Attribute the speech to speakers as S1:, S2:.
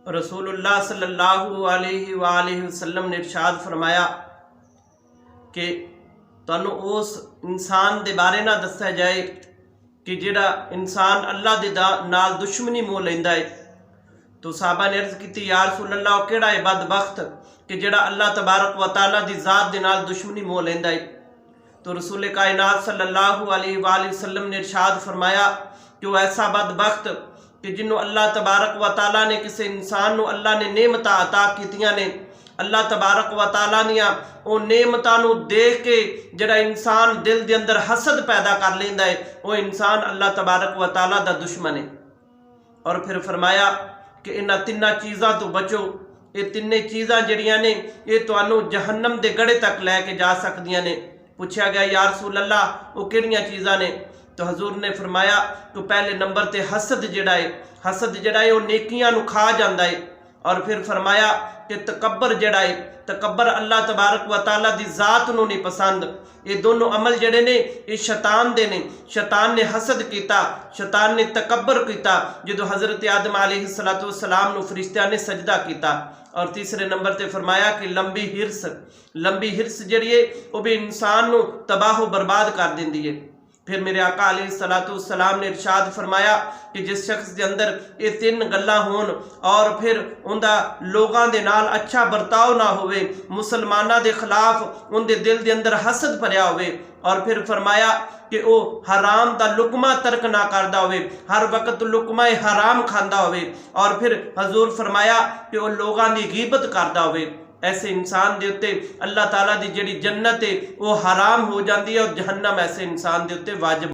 S1: रसूलुल्लाह सल्लल्लाहु अलैहि वसल्लम ने इरशाद फरमाया कि तुहानू उस इंसान के बारे ना दस्या जाए कि जिहड़ा इंसान अल्लाह दे नाल दुश्मनी मोह लैंदा है। तो साहबा ने अर्ज की या रसूलल्लाह वो किहड़ा है बदबख्त कि जिहड़ा अल्लाह तबारक व तआला दी ज़ात दे नाल दुश्मनी मोह लैंदा है। तो रसूल कायनात सल्लल्लाहु अलैहि वसल्लम ने इरशाद फरमाया कि वो ऐसा बदबख्त कि जिन्हों अल्लाह तबारक व तआला ने किसी इंसान को अल्लाह ने नेमतां अता कीतियां ने, अल्लाह तबारक व तआला दियां वो नेमतां नूं देख के जिहड़ा इंसान दिल दे अंदर हसद पैदा कर लैंदा है, वो इंसान अल्लाह तबारक व तआला दा दुश्मन है। और फिर फरमाया कि इन्हां तिन्नां चीज़ां तो बचो, ये तिन्ने चीज़ां जिहड़ियां ने ये तुहानू जहन्नम दे गड़े तक लैके जा सकदियां ने। पूछा गया या रसूल अल्लाह वो किहड़ियां चीज़ां ने? तो हजूर ने फरमाया कि पहले नंबर ते हसद जिहड़ा है, हसद जिहड़ा है वो नेकियां नू खा जांदा है। और फिर फरमाया कि तकब्बर जिहड़ा है, तकब्बर अल्लाह तबारक व तआला दी ज़ात नू नहीं पसंद। ये दोनों अमल जिहड़े ने ये शैतान दे ने। शैतान ने हसद किया, शैतान ने तकब्बर किया जो हज़रत आदम अलैहिस्सलातु वस्सलाम नू फरिश्तियां ने सजदा किया। और तीसरे नंबर ते फरमाया कि लंबी हिरस जिहड़ी है वो भी इंसान नू तबाह बर्बाद कर देंदी है। फिर मेरे आका अलैहिस्सलातु वस्सलाम ने इरशाद फरमाया कि जिस शख्स के अंदर ये तीन गल्लां होन और फिर उनका लोगों के नाल अच्छा बर्ताव ना होवे, मुसलमाना के खिलाफ उनके दिल के अंदर हसद भरिया होवे, और फिर फरमाया कि वो हराम का लुकमा तर्क ना करता होवे, हर वक्त लुकमा हराम खांदा होवे, और फिर हजूर फरमाया कि वो लोगों की गीबत करता होवे। ऐसे इंसान के उत्ते अल्लाह ताला की जिहड़ी जन्नत है वो हराम हो जाती है और जहन्नम ऐसे इंसान के उत्ते वाजिब